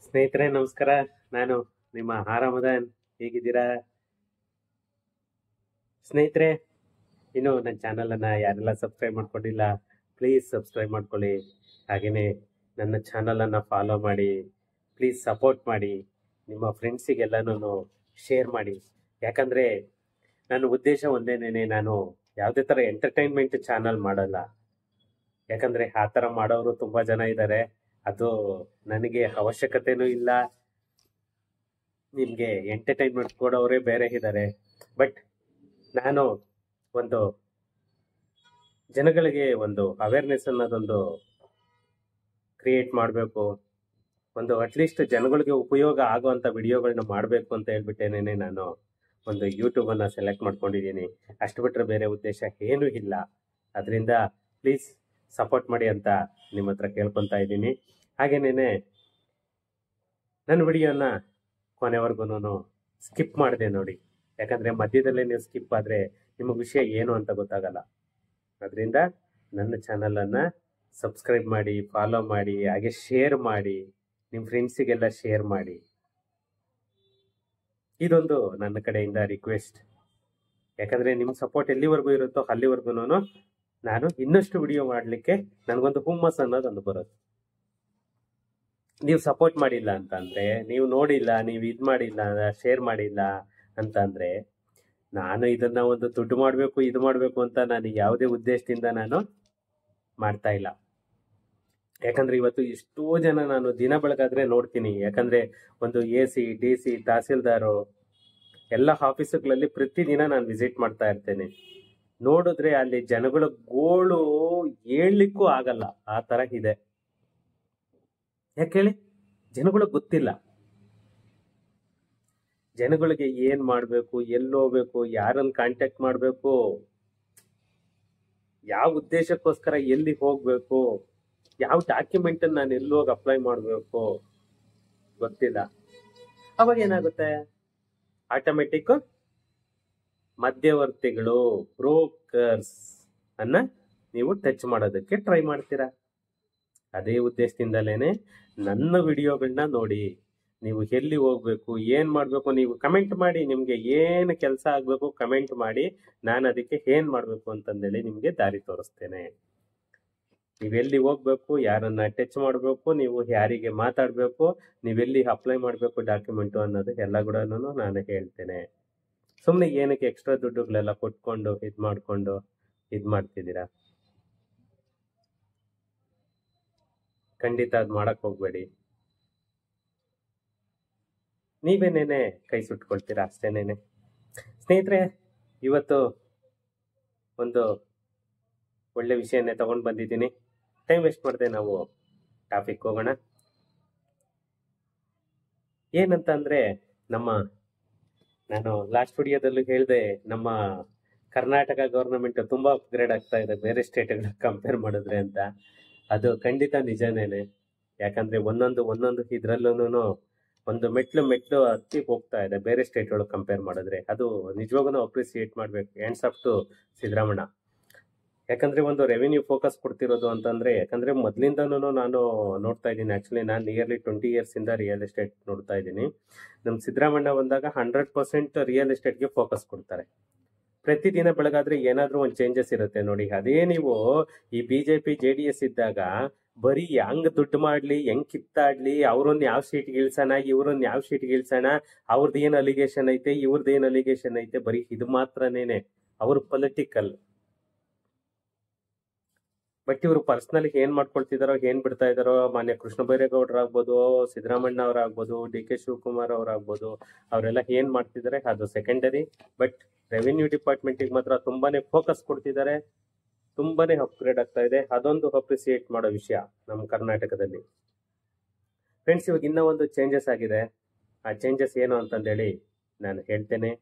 ಸ್ನೇಹಿತರೆ ನಮಸ್ಕಾರ. ನಾನು ನಿಮ್ಮ ರಮದಾನ್. ಹೇಗಿದ್ದೀರಾ ಸ್ನೇಹಿತರೆ? ಇನ್ನು ನನ್ನ ಚಾನಲನ್ನು ಯಾರೆಲ್ಲ ಸಬ್ಸ್ಕ್ರೈಬ್ ಮಾಡ್ಕೊಂಡಿಲ್ಲ, ಪ್ಲೀಸ್ ಸಬ್ಸ್ಕ್ರೈಬ್ ಮಾಡ್ಕೊಳ್ಳಿ. ಹಾಗೆಯೇ ನನ್ನ ಚಾನಲನ್ನು ಫಾಲೋ ಮಾಡಿ, ಪ್ಲೀಸ್ ಸಪೋರ್ಟ್ ಮಾಡಿ, ನಿಮ್ಮ ಫ್ರೆಂಡ್ಸಿಗೆಲ್ಲನೂ ಶೇರ್ ಮಾಡಿ. ಯಾಕಂದರೆ ನನ್ನ ಉದ್ದೇಶ ಒಂದೇನೇ, ನಾನು ಯಾವುದೇ ಥರ ಎಂಟರ್ಟೈನ್ಮೆಂಟ್ ಚಾನಲ್ ಮಾಡಲ್ಲ. ಯಾಕಂದರೆ ಆ ಥರ ಮಾಡೋರು ತುಂಬ ಜನ ಇದ್ದಾರೆ. ಅದು ನನಗೆ ಅವಶ್ಯಕತೆನೂ ಇಲ್ಲ. ನಿಮಗೆ ಎಂಟರ್ಟೈನ್ಮೆಂಟ್ ಕೊಡೋರೇ ಬೇರೆ ಇದ್ದಾರೆ. ಬಟ್ ನಾನು ಒಂದು ಜನಗಳಿಗೆ ಒಂದು ಅವೇರ್ನೆಸ್ ಅನ್ನೋದೊಂದು ಕ್ರಿಯೇಟ್ ಮಾಡಬೇಕು, ಒಂದು ಅಟ್ಲೀಸ್ಟ್ ಜನಗಳಿಗೆ ಉಪಯೋಗ ಆಗುವಂಥ ವಿಡಿಯೋಗಳನ್ನ ಮಾಡಬೇಕು ಅಂತ ಹೇಳ್ಬಿಟ್ಟೇನೆ ನಾನು ಒಂದು ಯೂಟ್ಯೂಬನ್ನು ಸೆಲೆಕ್ಟ್ ಮಾಡ್ಕೊಂಡಿದ್ದೀನಿ. ಅಷ್ಟು ಬಿಟ್ಟರೆ ಬೇರೆ ಉದ್ದೇಶ ಏನೂ ಇಲ್ಲ. ಅದರಿಂದ ಪ್ಲೀಸ್ ಸಪೋರ್ಟ್ ಮಾಡಿ ಅಂತ ನಿಮ್ಮ ಹತ್ರ ಕೇಳ್ಕೊತಾ ಇದ್ದೀನಿ. ಹಾಗೇನೇ ನನ್ನ ವಿಡಿಯೋನ ಕೊನೆವರೆಗೂ ಸ್ಕಿಪ್ ಮಾಡಿದೆ ನೋಡಿ. ಯಾಕಂದರೆ ಮಧ್ಯದಲ್ಲೇ ನೀವು ಸ್ಕಿಪ್ ಆದರೆ ನಿಮಗೆ ವಿಷಯ ಏನು ಅಂತ ಗೊತ್ತಾಗಲ್ಲ. ಅದರಿಂದ ನನ್ನ ಚಾನಲನ್ನು ಸಬ್ಸ್ಕ್ರೈಬ್ ಮಾಡಿ, ಫಾಲೋ ಮಾಡಿ, ಹಾಗೆ ಶೇರ್ ಮಾಡಿ, ನಿಮ್ಮ ಫ್ರೆಂಡ್ಸಿಗೆಲ್ಲ ಶೇರ್ ಮಾಡಿ. ಇದೊಂದು ನನ್ನ ಕಡೆಯಿಂದ ರಿಕ್ವೆಸ್ಟ್. ಯಾಕಂದರೆ ನಿಮ್ಮ ಸಪೋರ್ಟ್ ಎಲ್ಲಿವರೆಗೂ ಇರುತ್ತೋ ಅಲ್ಲಿವರೆಗೂ ನಾನು ಇನ್ನಷ್ಟು ವಿಡಿಯೋ ಮಾಡಲಿಕ್ಕೆ ನನಗೊಂದು ಹುಮ್ಮಸ್ ಅನ್ನೋದೊಂದು ಬರುತ್ತೆ. ನೀವು ಸಪೋರ್ಟ್ ಮಾಡಿಲ್ಲ ಅಂತಂದರೆ, ನೀವು ನೋಡಿಲ್ಲ, ನೀವು ಇದು ಮಾಡಿಲ್ಲ, ಶೇರ್ ಮಾಡಿಲ್ಲ ಅಂತಂದರೆ, ನಾನು ಇದನ್ನು ಒಂದು ದುಡ್ಡು ಮಾಡಬೇಕು, ಇದು ಮಾಡಬೇಕು ಅಂತ ನಾನು ಯಾವುದೇ ಉದ್ದೇಶದಿಂದ ನಾನು ಮಾಡ್ತಾ ಇಲ್ಲ. ಯಾಕಂದರೆ ಇವತ್ತು ಎಷ್ಟೋ ಜನ ನಾನು ದಿನ ಬೆಳಗಾದ್ರೆ ನೋಡ್ತೀನಿ. ಯಾಕಂದರೆ ಒಂದು AC, DC, ತಹಸೀಲ್ದಾರು ಎಲ್ಲ ಆಫೀಸುಗಳಲ್ಲಿ ಪ್ರತಿದಿನ ನಾನು ವಿಸಿಟ್ ಮಾಡ್ತಾ ಇರ್ತೇನೆ. ನೋಡಿದ್ರೆ ಅಲ್ಲಿ ಜನಗಳ ಗೋಳು ಹೇಳಲಿಕ್ಕೂ ಆಗಲ್ಲ, ಆ ಥರ ಇದೆ. ಯಾಕೆ ಹೇಳಿ? ಜನಗಳಿಗೆ ಗೊತ್ತಿಲ್ಲ. ಜನಗಳಿಗೆ ಏನು ಮಾಡಬೇಕು, ಎಲ್ಲಿ ಹೋಗ್ಬೇಕು, ಯಾರನ್ನು ಕಾಂಟ್ಯಾಕ್ಟ್ ಮಾಡಬೇಕು, ಯಾವ ಉದ್ದೇಶಕ್ಕೋಸ್ಕರ ಎಲ್ಲಿ ಹೋಗಬೇಕು, ಯಾವ ಡಾಕ್ಯುಮೆಂಟನ್ನು ನಾನು ಎಲ್ಲಿ ಹೋಗಿ ಅಪ್ಲೈ ಮಾಡಬೇಕು ಗೊತ್ತಿಲ್ಲ. ಅವಾಗ ಏನಾಗುತ್ತೆ? ಆಟೋಮೆಟಿಕ್ ಮಧ್ಯವರ್ತಿಗಳು, ಬ್ರೋಕರ್ಸ್ ಅನ್ನ ನೀವು ಟಚ್ ಮಾಡೋದಕ್ಕೆ ಟ್ರೈ ಮಾಡ್ತೀರಾ. ಅದೇ ಉದ್ದೇಶದಿಂದಲೇ ನನ್ನ ವಿಡಿಯೋಗಳನ್ನ ನೋಡಿ. ನೀವು ಎಲ್ಲಿ ಹೋಗ್ಬೇಕು, ಏನು ಮಾಡಬೇಕು, ನೀವು ಕಮೆಂಟ್ ಮಾಡಿ. ನಿಮಗೆ ಏನು ಕೆಲಸ ಆಗಬೇಕು ಕಮೆಂಟ್ ಮಾಡಿ, ನಾನು ಅದಕ್ಕೆ ಏನು ಮಾಡಬೇಕು ಅಂತಂದೇಳಿ ನಿಮಗೆ ದಾರಿ ತೋರಿಸ್ತೇನೆ. ನೀವೆಲ್ಲಿ ಹೋಗ್ಬೇಕು, ಯಾರನ್ನ ಟಚ್ ಮಾಡಬೇಕು, ನೀವು ಯಾರಿಗೆ ಮಾತಾಡಬೇಕು, ನೀವೆಲ್ಲಿ ಅಪ್ಲೈ ಮಾಡಬೇಕು ಡಾಕ್ಯುಮೆಂಟು ಅನ್ನೋದು ಎಲ್ಲ ಕೂಡ ನಾನು ಹೇಳ್ತೇನೆ. ಸುಮ್ಮನೆ ಏನಕ್ಕೆ ಎಕ್ಸ್ಟ್ರಾ ದುಡ್ಡುಗಳೆಲ್ಲ ಕೊಟ್ಕೊಂಡು ಇದು ಮಾಡ್ತಿದ್ದೀರಾ? ಖಂಡಿತ ಅದು ಮಾಡಕ್ ಹೋಗ್ಬೇಡಿ. ನೀವೇನೇನೆ ಕೈ ಸುಟ್ಕೊಳ್ತೀರಾ ಅಷ್ಟೇನೇನೆ. ಸ್ನೇಹಿತರೆ, ಇವತ್ತು ಒಂದು ಒಳ್ಳೆ ವಿಷಯನೇ ತಗೊಂಡು ಬಂದಿದ್ದೀನಿ. ಟೈಮ್ ವೇಸ್ಟ್ ಮಾಡದೆ ನಾವು ಟಾಪಿಕ್ ಹೋಗೋಣ. ಏನಂತ ಅಂದರೆ, ನಾನು ಲಾಸ್ಟ್ ವಿಡಿಯೋದಲ್ಲೂ ಹೇಳಿದೆ, ನಮ್ಮ ಕರ್ನಾಟಕ ಗೌರ್ನಮೆಂಟ್ ತುಂಬ ಅಪ್ಗ್ರೇಡ್ ಆಗ್ತಾ ಇದೆ ಬೇರೆ ಸ್ಟೇಟ್ಗಳ ಕಂಪೇರ್ ಮಾಡಿದ್ರೆ ಅಂತ. ಅದು ಖಂಡಿತ ನಿಜನೇನೆ. ಯಾಕಂದರೆ ಒಂದೊಂದು ಇದರಲ್ಲೂ ಒಂದು ಮೆಟ್ಲು ಹತ್ತಿ ಹೋಗ್ತಾ ಇದೆ ಬೇರೆ ಸ್ಟೇಟ್ಗಳು ಕಂಪೇರ್ ಮಾಡಿದ್ರೆ. ಅದು ನಿಜವಾಗೂ ಅಪ್ರಿಸಿಯೇಟ್ ಮಾಡಬೇಕು. Hands off to Siddaramanna. ಯಾಕಂದರೆ ಒಂದು ರೆವಿನ್ಯೂ ಫೋಕಸ್ ಕೊಡ್ತಿರೋದು ಅಂತಂದರೆ, ಯಾಕಂದರೆ ಮೊದಲಿಂದನೂ ನಾನು ನೋಡ್ತಾ ಇದ್ದೀನಿ. ಆ್ಯಕ್ಚುಲಿ ನಾನು ನಿಯರ್ಲಿ 20 ಇಯರ್ಸಿಂದ ರಿಯಲ್ ಎಸ್ಟೇಟ್ ನೋಡ್ತಾ ಇದ್ದೀನಿ. ನಮ್ಮ ಸಿದ್ದರಾಮಣ್ಣ ಬಂದಾಗ 100% ರಿಯಲ್ ಎಸ್ಟೇಟ್ಗೆ ಫೋಕಸ್ ಕೊಡ್ತಾರೆ. ಪ್ರತಿದಿನ ಬೆಳಗಾದ್ರೆ ಏನಾದರೂ ಒಂದು ಚೇಂಜಸ್ ಇರುತ್ತೆ ನೋಡಿ. ಅದೇ ನೀವು ಈ BJP JDS ಇದ್ದಾಗ ಬರೀ ಹೆಂಗ್ ದುಡ್ಡು ಮಾಡಲಿ, ಹೆಂಗ್ ಕಿತ್ತಾಡ್ಲಿ, ಅವ್ರನ್ನ ಯಾವ ಸೀಟ್ಗೆ ಇಳಿಸೋಣ, ಇವ್ರನ್ನ ಯಾವ ಸೀಟ್ಗೆ ಇಳಿಸೋಣ, ಅವ್ರದ್ದು ಏನು ಅಲಿಗೇಷನ್ ಐತೆ, ಇವ್ರದ್ದು ಏನು ಅಲಿಗೇಷನ್ ಐತೆ, ಬರೀ ಇದು ಮಾತ್ರನೇನೆ. ಅವ್ರು ಪೊಲಿಟಿಕಲ್. ಬಟ್ ಇವರು ಪರ್ಸ್ನಲಿ ಏನ್ ಮಾಡ್ಕೊಳ್ತಿದಾರೋ, ಏನ್ ಬಿಡ್ತಾ ಇದಾರೋ, ಮಾನ್ಯ ಕೃಷ್ಣ ಬೈರೇಗೌಡರಾಗ್ಬೋದು, ಸಿದ್ದರಾಮಣ್ಣ ಅವರಾಗ್ಬೋದು, DK ಶಿವಕುಮಾರ್ ಅವರಾಗ್ಬೋದು, ಅವರೆಲ್ಲ ಏನ್ ಮಾಡ್ತಿದ್ದಾರೆ ಅದು ಸೆಕೆಂಡರಿ. ಬಟ್ ರೆವಿನ್ಯೂ ಡಿಪಾರ್ಟ್ಮೆಂಟಿಗೆ ಮಾತ್ರ ತುಂಬಾನೇ ಫೋಕಸ್ ಕೊಡ್ತಿದ್ದಾರೆ. ತುಂಬಾನೇ ಅಪ್ಗ್ರೇಡ್ ಆಗ್ತಾ ಇದೆ. ಅದೊಂದು ಅಪ್ರಿಸಿಯೇಟ್ ಮಾಡೋ ವಿಷಯ ನಮ್ಮ ಕರ್ನಾಟಕದಲ್ಲಿ. ಫ್ರೆಂಡ್ಸ್, ಇವಾಗ ಇನ್ನೂ ಒಂದು ಚೇಂಜಸ್ ಆಗಿದೆ. ಆ ಚೇಂಜಸ್ ಏನು ಅಂತಂದೇಳಿ ನಾನು ಹೇಳ್ತೇನೆ.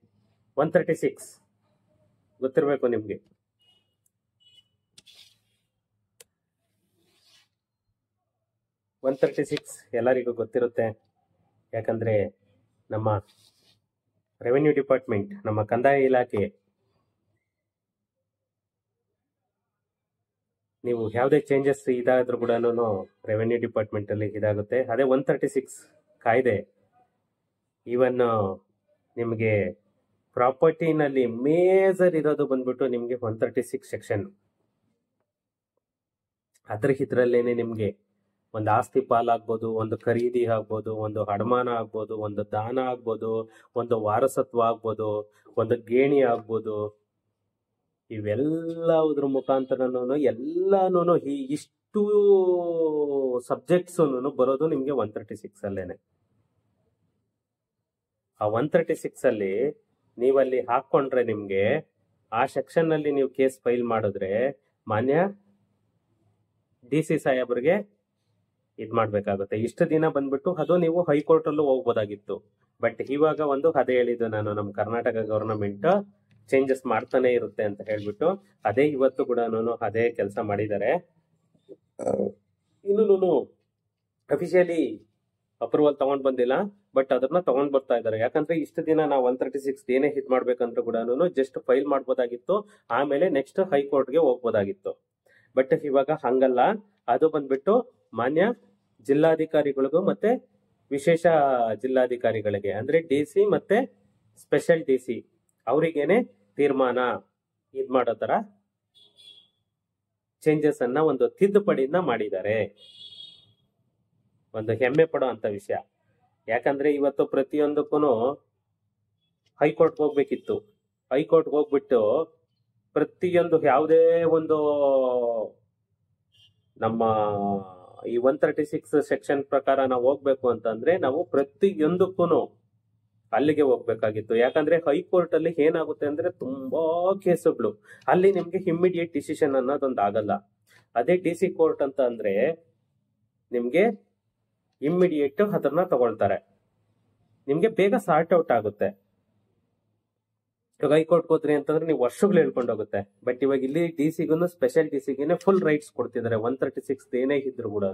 136 ಗೊತ್ತಿರಬೇಕು ನಿಮಗೆ. 136 ಎಲ್ಲರಿಗೂ ಗೊತ್ತಿರುತ್ತೆ. ಯಾಕಂದರೆ ನಮ್ಮ ರೆವಿನ್ಯೂ ಡಿಪಾರ್ಟ್ಮೆಂಟ್, ನಮ್ಮ ಕಂದಾಯ ಇಲಾಖೆ, ನೀವು ಯಾವುದೇ ಚೇಂಜಸ್ ಇದಾದ್ರೂ ಕೂಡ ರೆವೆನ್ಯೂ ಡಿಪಾರ್ಟ್ಮೆಂಟಲ್ಲಿ ಇದಾಗುತ್ತೆ. ಅದೇ 136 ಕಾಯ್ದೆ, ಈವನ್ ನಿಮಗೆ ಪ್ರಾಪರ್ಟಿನಲ್ಲಿ ಮೇಜರ್ ಇರೋದು ಬಂದ್ಬಿಟ್ಟು ನಿಮ್ಗೆ 136 ಸೆಕ್ಷನ್. ಇದ್ರಲ್ಲೇನೆ ನಿಮ್ಗೆ ಒಂದು ಆಸ್ತಿ ಪಾಲಾಗ್ಬೋದು, ಒಂದು ಖರೀದಿ ಆಗ್ಬೋದು, ಒಂದು ಅಡಮಾನ ಆಗ್ಬೋದು, ಒಂದು ದಾನ ಆಗ್ಬೋದು, ಒಂದು ವಾರಸತ್ವ ಆಗ್ಬೋದು, ಒಂದು ಗೇಣಿ ಆಗ್ಬೋದು. ಇವೆಲ್ಲದ್ರ ಮುಖಾಂತರನೂ ಎಲ್ಲಾನು ಇಷ್ಟು ಸಬ್ಜೆಕ್ಟ್ಸ್ ಬರೋದು ನಿಮ್ಗೆ 136 ಅಲ್ಲೇನೆ. ಆ 136 ಅಲ್ಲಿ ನೀವಲ್ಲಿ ಹಾಕೊಂಡ್ರೆ ನಿಮ್ಗೆ ಆ ಸೆಕ್ಷನ್ ಅಲ್ಲಿ ನೀವು ಕೇಸ್ ಫೈಲ್ ಮಾಡಿದ್ರೆ ಮಾನ್ಯ DC ಸಾಹೇಬ್ರಿಗೆ ಮಾಡ್ಬೇಕಾಗುತ್ತೆ. ಇಷ್ಟು ದಿನ ಬಂದ್ಬಿಟ್ಟು ಅದು ನೀವು ಹೈಕೋರ್ಟ್ ಅಲ್ಲೂ ಹೋಗ್ಬೋದಾಗಿತ್ತು. ಬಟ್ ಇವಾಗ ಅದೇ ಹೇಳಿದ್ದು ನಾನು, ನಮ್ಮ ಕರ್ನಾಟಕ ಗವರ್ನಮೆಂಟ್ ಚೇಂಜಸ್ ಮಾಡ್ತಾನೆ ಇರುತ್ತೆ ಅಂತ ಹೇಳ್ಬಿಟ್ಟು ಅದೇ ಇವತ್ತು ಕೂಡ ಅದೇ ಕೆಲಸ ಮಾಡಿದ್ದಾರೆ. ಇನ್ನೂ ಅಫಿಷಿಯಲಿ ಅಪ್ರೂವಲ್ ತಗೊಂಡ್ ಬಂದಿಲ್ಲ, ಬಟ್ ಅದನ್ನ ತಗೊಂಡ್ ಬರ್ತಾ ಇದ್ದಾರೆ. ಯಾಕಂದ್ರೆ ಇಷ್ಟು ದಿನ ನಾವು 136 ಏನೇ ಮಾಡ್ಬೇಕಂದ್ರೂ ಕೂಡ ಜಸ್ಟ್ ಫೈಲ್ ಮಾಡ್ಬೋದಾಗಿತ್ತು, ಆಮೇಲೆ ನೆಕ್ಸ್ಟ್ ಹೈಕೋರ್ಟ್ಗೆ ಹೋಗ್ಬೋದಾಗಿತ್ತು. ಬಟ್ ಇವಾಗ ಹಂಗಲ್ಲ, ಅದು ಬಂದ್ಬಿಟ್ಟು ಮಾನ್ಯ ಜಿಲ್ಲಾಧಿಕಾರಿಗಳಿಗೂ ಮತ್ತೆ ವಿಶೇಷ ಜಿಲ್ಲಾಧಿಕಾರಿಗಳಿಗೆ ಅಂದ್ರೆ DC ಮತ್ತೆ ಸ್ಪೆಷಲ್ DC ಅವರಿಗೇನೆ ತೀರ್ಮಾನ ಮಾಡೋ ತರ ಚೇಂಜಸ್ ಅನ್ನ ಒಂದು ತಿದ್ದುಪಡಿನ ಮಾಡಿದ್ದಾರೆ. ಒಂದು ಹೆಮ್ಮೆ ಪಡೋ ಅಂತ ವಿಷಯ. ಯಾಕಂದ್ರೆ ಇವತ್ತು ಪ್ರತಿಯೊಂದಕ್ಕೂ ಹೈಕೋರ್ಟ್ ಹೋಗ್ಬೇಕಿತ್ತು. ಹೈಕೋರ್ಟ್ ಹೋಗ್ಬಿಟ್ಟು ಪ್ರತಿಯೊಂದು ಯಾವುದೇ ಒಂದು ನಮ್ಮ ಈ 136 ಸೆಕ್ಷನ್ ಪ್ರಕಾರ ನಾವು ಹೋಗ್ಬೇಕು ಅಂತಂದ್ರೆ ನಾವು ಪ್ರತಿಯೊಂದಕ್ಕೂ ಅಲ್ಲಿಗೆ ಹೋಗ್ಬೇಕಾಗಿತ್ತು. ಯಾಕಂದ್ರೆ ಹೈಕೋರ್ಟ್ ಅಲ್ಲಿ ಏನಾಗುತ್ತೆ ಅಂದ್ರೆ ತುಂಬಾ ಕೇಸುಗಳು, ಅಲ್ಲಿ ನಿಮ್ಗೆ ಇಮ್ಮಿಡಿಯೇಟ್ ಡಿಸಿಷನ್ ಅನ್ನೋದೊಂದು ಆಗಲ್ಲ. ಅದೇ DC ಕೋರ್ಟ್ ಅಂತ ಅಂದ್ರೆ ನಿಮ್ಗೆ ಇಮ್ಮಿಡಿಯೇಟ್ ಅದನ್ನ ತಗೊಳ್ತಾರೆ, ನಿಮ್ಗೆ ಬೇಗ ಸಾರ್ಟ್ ಔಟ್ ಆಗುತ್ತೆ. ಇವಾಗ ಹೈಕೋರ್ಟ್ ಹೋದ್ರಿ ಅಂತಂದ್ರೆ ನೀವು ವರ್ಷಗಳು ಹೇಳ್ಕೊಂಡು ಹೋಗುತ್ತೆ. ಬಟ್ ಇವಾಗ ಇಲ್ಲಿ DC special DC full rights ಕೊಡ್ತಿದ್ದಾರೆ. 136 ಏನೇ ಇದ್ರು ಕೂಡ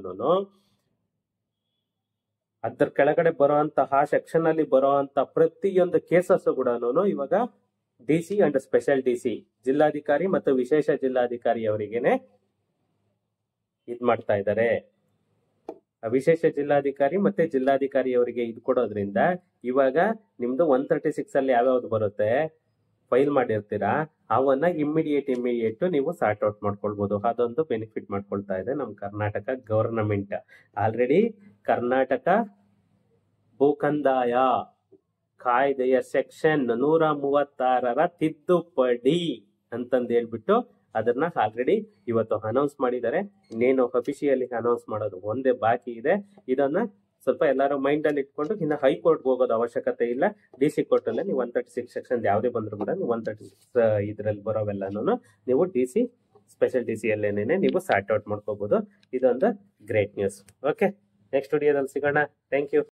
ಅದ್ರ ಕೆಳಗಡೆ ಬರೋಂತಹ ಸೆಕ್ಷನ್ ಅಲ್ಲಿ ಬರೋಂತ ಪ್ರತಿಯೊಂದು ಕೇಸಸ್ ಕೂಡ ಇವಾಗ DC ಅಂಡ್ ಸ್ಪೆಷಲ್ DC ಜಿಲ್ಲಾಧಿಕಾರಿ ಮತ್ತು ವಿಶೇಷ ಜಿಲ್ಲಾಧಿಕಾರಿ ಅವರಿಗೇನೆ ಮಾಡ್ತಾ ಇದ್ದಾರೆ. ವಿಶೇಷ ಜಿಲ್ಲಾಧಿಕಾರಿ ಮತ್ತೆ ಜಿಲ್ಲಾಧಿಕಾರಿ ಅವರಿಗೆ ಕೊಡೋದ್ರಿಂದ ಇವಾಗ ನಿಮ್ದು 136 ಅಲ್ಲಿ ಯಾವ್ಯಾವ್ದು ಬರುತ್ತೆ ಫೈಲ್ ಮಾಡಿರ್ತೀರಾ ಅವನ್ನ ಇಮ್ಮಿಡಿಯೇಟ್ ನೀವು ಸಾರ್ಟ್ ಔಟ್ ಮಾಡ್ಕೊಳ್ಬಹುದು. ಅದೊಂದು ಬೆನಿಫಿಟ್ ಮಾಡ್ಕೊಳ್ತಾ ಇದೆ ನಮ್ಮ ಕರ್ನಾಟಕ ಗವರ್ನಮೆಂಟ್. ಆಲ್ರೆಡಿ ಕರ್ನಾಟಕ ಭೂಕಂದಾಯ ಕಾಯ್ದೆಯ ಸೆಕ್ಷನ್ 136 ತಿದ್ದುಪಡಿ ಅಂತಂದು ಹೇಳ್ಬಿಟ್ಟು ಅದನ್ನ ಆಲ್ರೆಡಿ ಇವತ್ತು ಅನೌನ್ಸ್ ಮಾಡಿದ್ದಾರೆ. ಇನ್ನೇನು ಅಫಿಷಿಯಲಿ ಅನೌನ್ಸ್ ಮಾಡೋದು ಒಂದೇ ಬಾಕಿ ಇದೆ. ಇದನ್ನ ಸ್ವಲ್ಪ ಎಲ್ಲರೂ ಮೈಂಡ್ ಅಲ್ಲಿ ಇಟ್ಕೊಂಡು ಇನ್ನು ಹೈಕೋರ್ಟ್ ಹೋಗೋದು ಅವಶ್ಯಕತೆ ಇಲ್ಲ. DC ಕೋರ್ಟ್ ಅಲ್ಲೇ ನೀವು 136 ಸೆಕ್ಷನ್ ಯಾವುದೇ ಬಂದ್ರು ಕೂಡ ನೀವು 136 ಇದ್ರಲ್ಲಿ ಬರೋವೆಲ್ಲನೂ ನೀವು DC ಸ್ಪೆಷಲ್ DC ಅಲ್ಲೇನೆ ನೀವು ಸಾರ್ಟ್ ಔಟ್ ಮಾಡ್ಕೋಬಹುದು. ಇದೊಂದು ಗ್ರೇಟ್ ನ್ಯೂಸ್. ಓಕೆ, ನೆಕ್ಸ್ಟ್ ವಿಡಿಯೋದಲ್ಲಿ ಸಿಗೋಣ. Thank you.